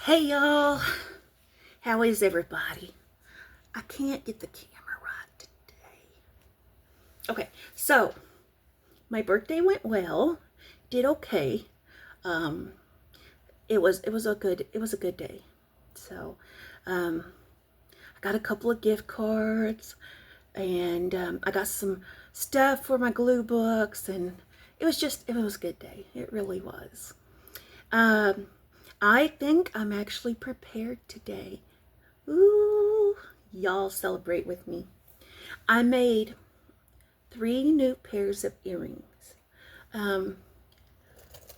Hey y'all, how is everybody? I can't get the camera right today. Okay, so my birthday went well, did okay. Um, it was a good day. So, um, I got a couple of gift cards, and I got some stuff for my glue books, and it was a good day. It really was. Um, I think I'm actually prepared today. Ooh, y'all celebrate with me. I made 3 new pairs of earrings. Um,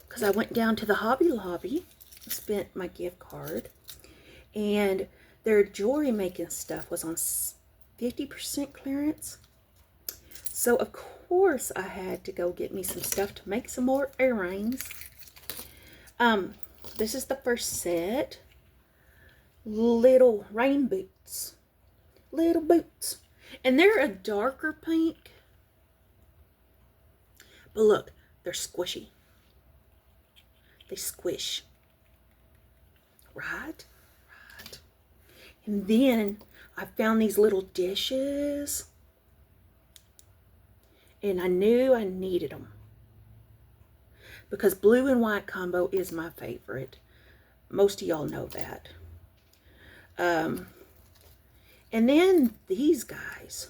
because I went down to the Hobby Lobby, spent my gift card, and their jewelry making stuff was on 50% clearance. So of course I had to go get me some stuff to make some more earrings. This is the first set. Little rain boots. Little boots. And they're a darker pink. But look, they're squishy. They squish. Right? Right. And then I found these little dishes. And I knew I needed them. Because blue and white combo is my favorite. Most of y'all know that. And then these guys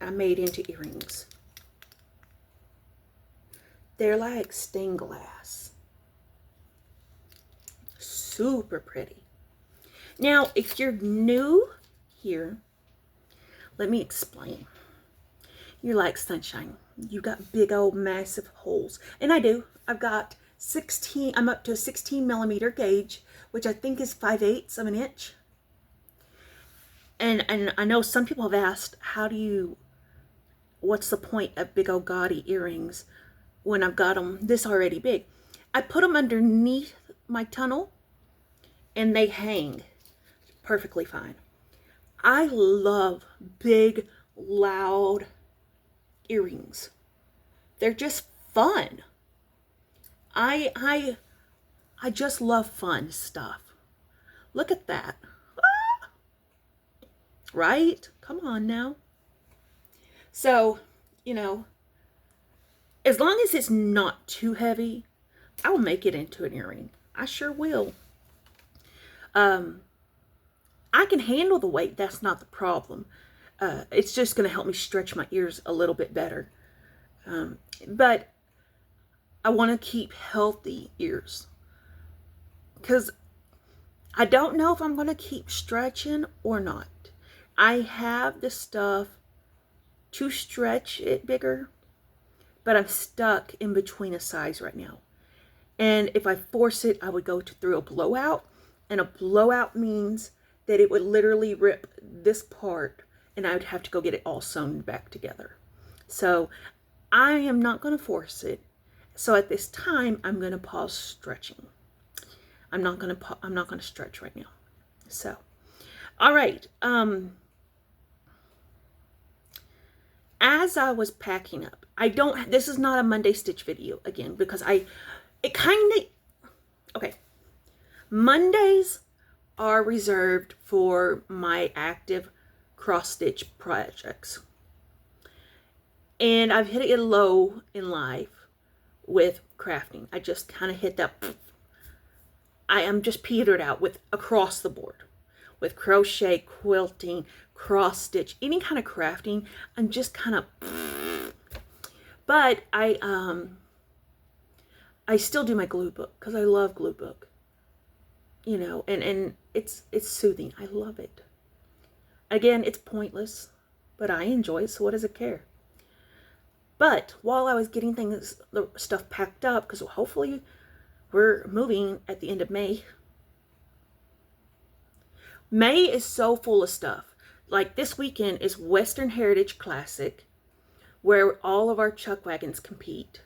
I made into earrings. They're like stained glass. Super pretty. Now, if you're new here, let me explain. You're like, Sunshine, you got big old massive holes. And I do. I've got 16, I'm up to a 16mm gauge, which I think is 5/8 of an inch. And I know some people have asked, what's the point of big old gaudy earrings when I've got them this already big? I put them underneath my tunnel and they hang perfectly fine. I love big, loud earrings. They're just fun. I just love fun stuff. Look at that. Ah! Right? Come on now. So, as long as it's not too heavy, I'll make it into an earring. I sure will. I can handle the weight. That's not the problem. It's just going to help me stretch my ears a little bit better. But I want to keep healthy ears. Because I don't know if I'm going to keep stretching or not. I have the stuff to stretch it bigger, but I'm stuck in between a size right now. And if I force it, I would go through a blowout. And a blowout means that it would literally rip this part and I would have to go get it all sewn back together. So I am not going to force it. So at this time, I'm going to pause stretching. I'm not going to stretch right now. So, all right. As I was packing up, this is not a Monday stitch video again, because okay. Mondays are reserved for my active cross stitch projects. And I've hit a low in life with crafting. I just kind of hit that. I am just petered out with across the board. With crochet, quilting, cross stitch, any kind of crafting, I'm just kind of. But I still do my glue book because I love glue book. And it's soothing. I love it. Again, it's pointless, but I enjoy it, so what does it care? But while I was getting the stuff packed up, because hopefully we're moving at the end of May. May is so full of stuff. Like this weekend is Western Heritage Classic, where all of our chuck wagons compete.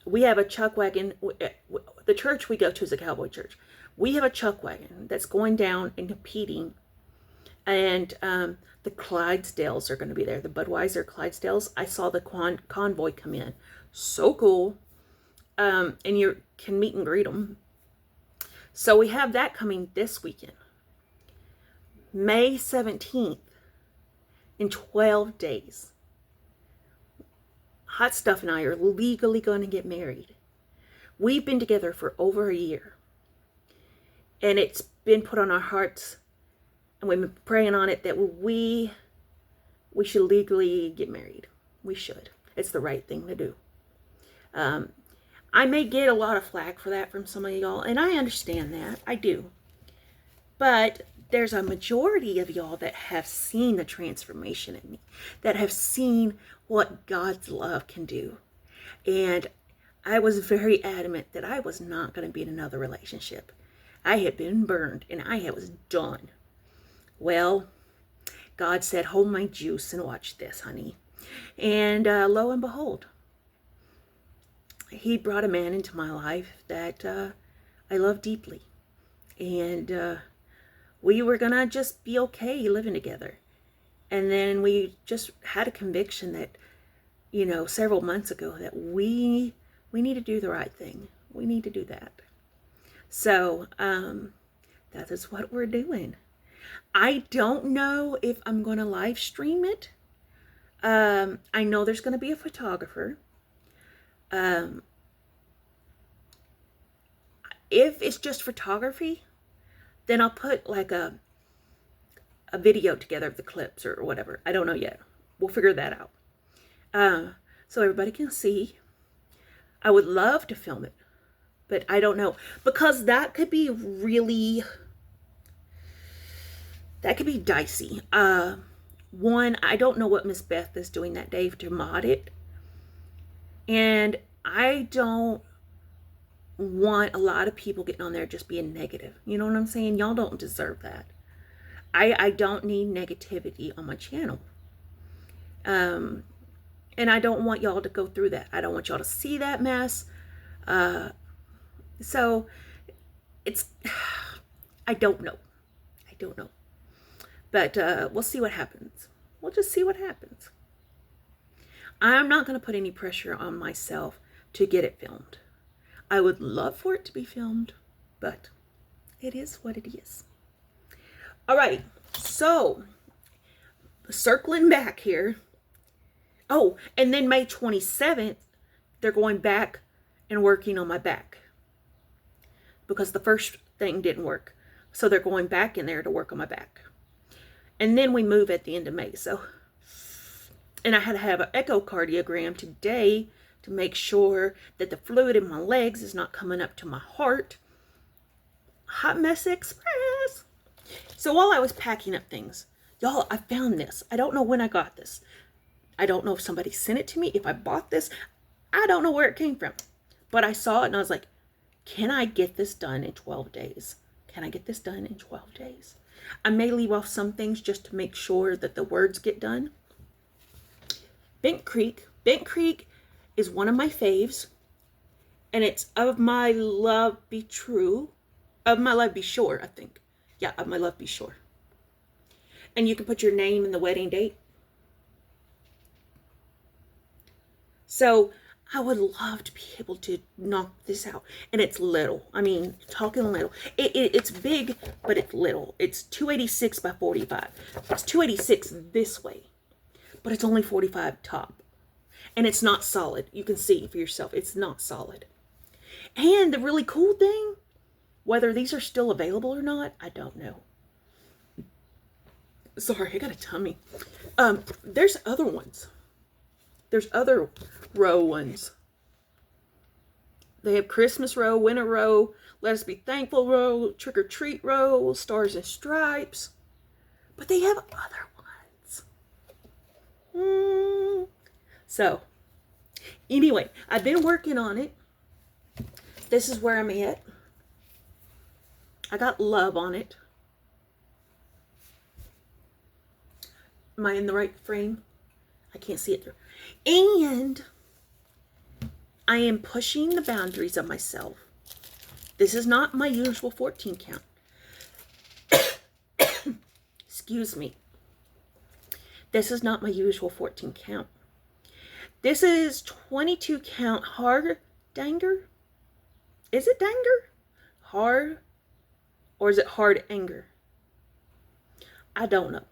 We have a chuck wagon. The church we go to is a cowboy church. We have a chuck wagon that's going down and competing. And the Clydesdales are going to be there. The Budweiser Clydesdales. I saw the convoy come in. So cool. And you can meet and greet them. So we have that coming this weekend. May 17th, in 12 days. Hot Stuff and I are legally going to get married. We've been together for over a year. And it's been put on our hearts, and we've been praying on it, that we should legally get married. We should. It's the right thing to do. I may get a lot of flack for that from some of y'all, and I understand that. I do. But there's a majority of y'all that have seen the transformation in me, that have seen what God's love can do. And I was very adamant that I was not going to be in another relationship. I had been burned, and I was done. Well, God said, hold my juice and watch this, honey. And lo and behold, he brought a man into my life that I love deeply. And we were going to just be okay living together. And then we just had a conviction that, several months ago, that we need to do the right thing. We need to do that. So that is what we're doing. I don't know if I'm going to live stream it. I know there's going to be a photographer. If it's just photography, then I'll put like a video together of the clips or whatever. I don't know yet. We'll figure that out. So everybody can see. I would love to film it, but I don't know, because that could be dicey. One, I don't know what Miss Beth is doing that day to mod it. And I don't want a lot of people getting on there just being negative. You know what I'm saying? Y'all don't deserve that. I don't need negativity on my channel. And I don't want y'all to go through that. I don't want y'all to see that mess. So it's, I don't know. But we'll see what happens. We'll just see what happens. I'm not going to put any pressure on myself to get it filmed. I would love for it to be filmed, but it is what it is. All right, so circling back here. Oh, and then May 27th, they're going back and working on my back, because the first thing didn't work. So they're going back in there to work on my back. And then we move at the end of May. So, and I had to have an echocardiogram today to make sure that the fluid in my legs is not coming up to my heart. Hot mess express. So while I was packing up things, y'all, I found this. I don't know when I got this. I don't know if somebody sent it to me, if I bought this. I don't know where it came from. But I saw it and I was like, can I get this done in 12 days? Can I get this done in 12 days? I may leave off some things just to make sure that the words get done. Bent Creek. Bent Creek is one of my faves. And it's Of My Love Be True. Of My Love Be Sure, I think. Yeah, Of My Love Be Sure. And you can put your name and the wedding date. So I would love to be able to knock this out. And it's little. I mean, talking little. It's big, but it's little. It's 286 by 45. It's 286 this way. But it's only 45 top. And it's not solid. You can see for yourself. It's not solid. And the really cool thing, whether these are still available or not, I don't know. Sorry, I got a tummy. There's other ones. There's other row ones. They have Christmas row, winter row, Let Us Be Thankful row, Trick or Treat row, Stars and Stripes. But they have other ones. So, anyway, I've been working on it. This is where I'm at. I got love on it. Am I in the right frame? I can't see it through. And I am pushing the boundaries of myself. This is not my usual 14 count. Excuse me. This is not my usual 14 count. This is 22 count hard danger. Is it danger? Hard Or is it hard anger? I don't know.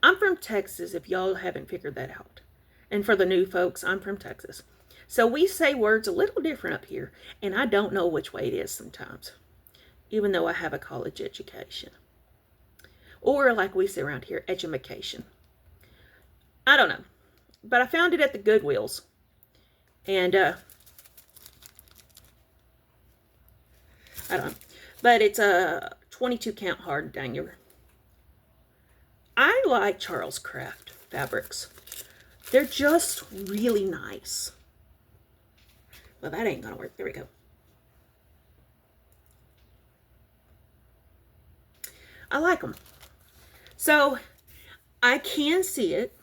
I'm from Texas, if y'all haven't figured that out. And for the new folks, I'm from Texas. So we say words a little different up here, and I don't know which way it is sometimes, even though I have a college education. Or like we say around here, edumacation. I don't know. But I found it at the Goodwills. And, I don't know. But it's a 22 count hard danger. I like Charles Craft fabrics. They're just really nice. Well, that ain't gonna work. There we go. I like them. So, I can see it.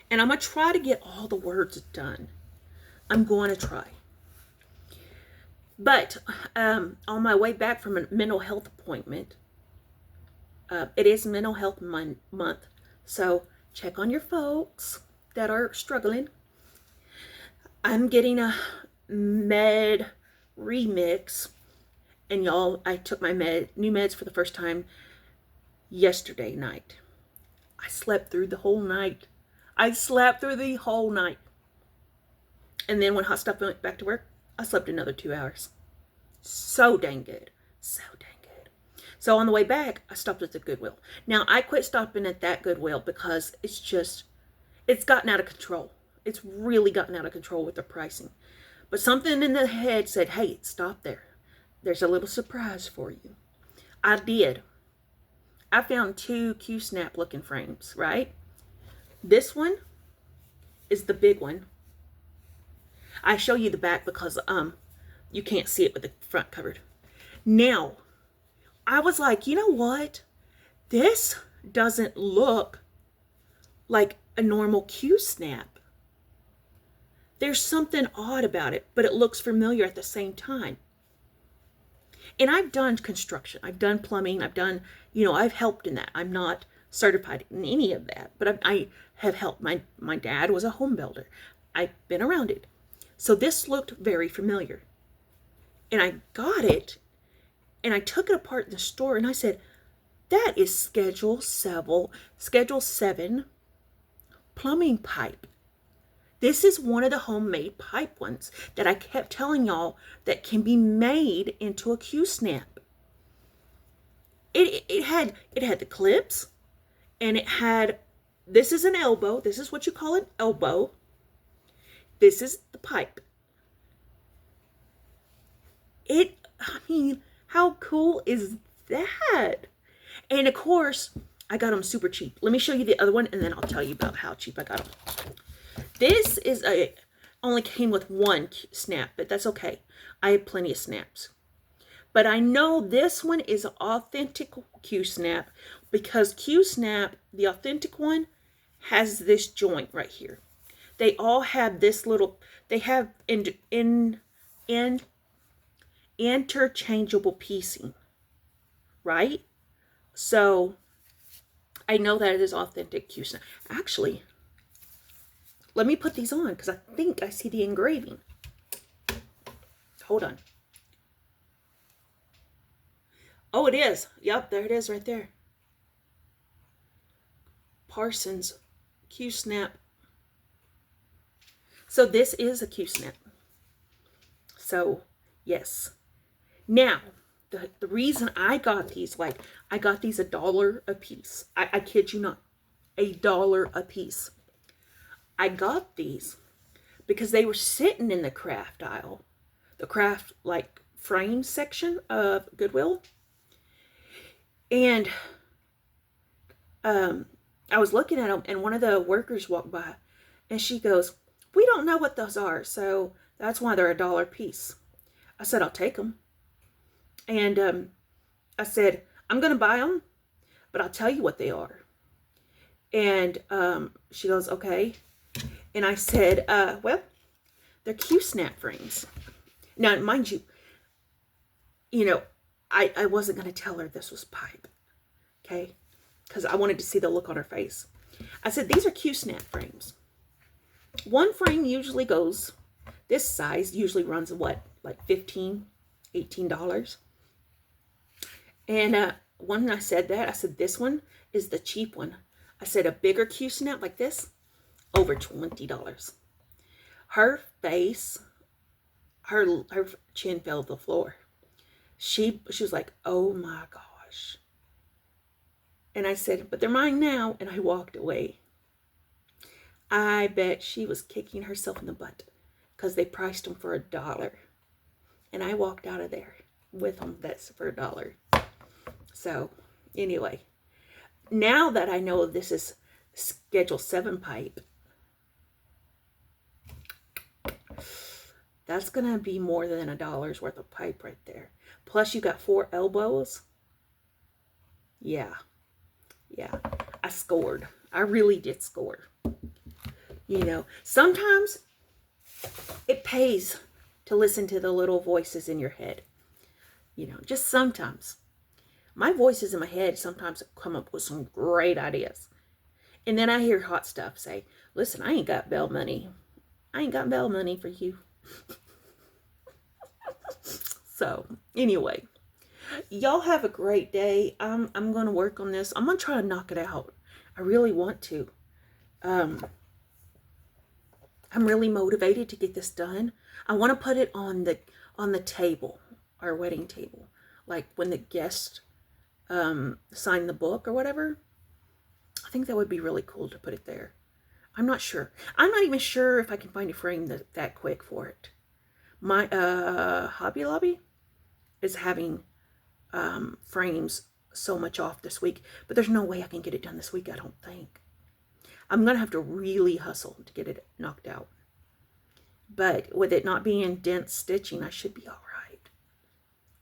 And I'm going to try to get all the words done. I'm going to try. But on my way back from a mental health appointment, it is Mental Health Month. So check on your folks that are struggling. I'm getting a med remix. And y'all, I took my new meds for the first time yesterday night. I slept through the whole night. I slept through the whole night. And then when Hot Stuff went back to work, I slept another 2 hours. So dang good. So dang good. So on the way back, I stopped at the Goodwill. Now, I quit stopping at that Goodwill because it's gotten out of control. It's really gotten out of control with the pricing. But something in the head said, hey, stop there. There's a little surprise for you. I did. I found 2 Q-snap looking frames, right? This one is the big one. I show you the back because you can't see it with the front covered. Now, I was like, you know what? This doesn't look like a normal Q-snap. There's something odd about it, but it looks familiar at the same time. And I've done construction. I've done plumbing. I've done, I've helped in that. I'm not certified in any of that, but I have helped. My dad was a home builder. I've been around it. So this looked very familiar. And I got it, and I took it apart in the store, and I said, that is Schedule 7 plumbing pipe. This is one of the homemade pipe ones that I kept telling y'all that can be made into a Q-snap. It had the clips, and it had, this is an elbow. This is what you call an elbow. This is the pipe. How cool is that? And of course, I got them super cheap. Let me show you the other one, and then I'll tell you about how cheap I got them. This is only came with 1 snap, but that's okay. I have plenty of snaps. But I know this one is an authentic Q-snap because Q-snap, the authentic one, has this joint right here. They all have this little, they have interchangeable piecing, right? So I know that it is authentic Q-snap. Actually, let me put these on because I think I see the engraving. Hold on. Oh, it is. Yep, there it is right there. Parsons Q-snap. So this is a Q-snap. So, yes. Now, the reason I got these, I got these $1 a piece. I kid you not. $1 a piece. I got these because they were sitting in the craft aisle. The craft, frame section of Goodwill. And I was looking at them, and one of the workers walked by, and she goes, we don't know what those are, so that's why they're $1 a piece. I said, I'll take them. And I said, I'm going to buy them, but I'll tell you what they are. And she goes, okay. And I said, well, they're Q-snap frames. Now, mind you, I wasn't going to tell her this was pipe, okay? Because I wanted to see the look on her face. I said, these are Q-snap frames. One frame usually goes, this size usually runs what, like $15, $18. And when I said that, I said this one is the cheap one. I said a bigger Q snap like this, over $20. Her face, her chin fell to the floor. She was like, oh my gosh. And I said, but they're mine now. And I walked away. I bet she was kicking herself in the butt because they priced them for $1. And I walked out of there with them that's for $1. So anyway, now that I know this is Schedule 7 pipe, that's going to be more than $1 worth of pipe right there. Plus you got 4 elbows. Yeah. I scored. I really did score. You know, sometimes it pays to listen to the little voices in your head. You know, just sometimes. My voices in my head sometimes come up with some great ideas. And then I hear hot stuff say, listen, I ain't got bail money. I ain't got bail money for you. So, anyway, y'all have a great day. I'm going to work on this. I'm going to try to knock it out. I really want to. I'm really motivated to get this done. I want to put it on the table, our wedding table. Like when the guest sign the book or whatever. I think that would be really cool to put it there. I'm not sure. I'm not even sure if I can find a frame that quick for it. My Hobby Lobby is having frames so much off this week, but there's no way I can get it done this week, I don't think. I'm going to have to really hustle to get it knocked out. But with it not being dense stitching, I should be all right.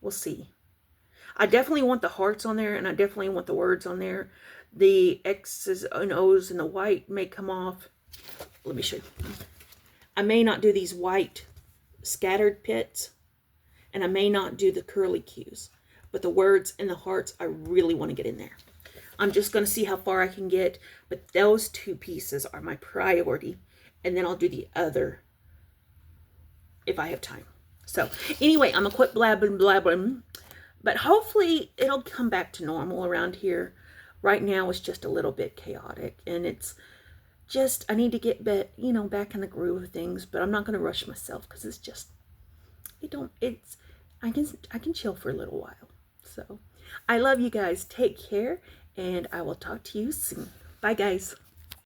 We'll see. I definitely want the hearts on there, and I definitely want the words on there. The X's and O's and the white may come off. Let me show you. I may not do these white scattered pits, and I may not do the curly Q's. But the words and the hearts, I really want to get in there. I'm just going to see how far I can get, but those 2 pieces are my priority, and then I'll do the other if I have time. So anyway, I'm going to quit blabbing. But hopefully it'll come back to normal around here. Right now it's just a little bit chaotic, and it's just, I need to get back in the groove of things, but I'm not going to rush myself because it's just, I can chill for a little while. So I love you guys. Take care, and I will talk to you soon. Bye guys.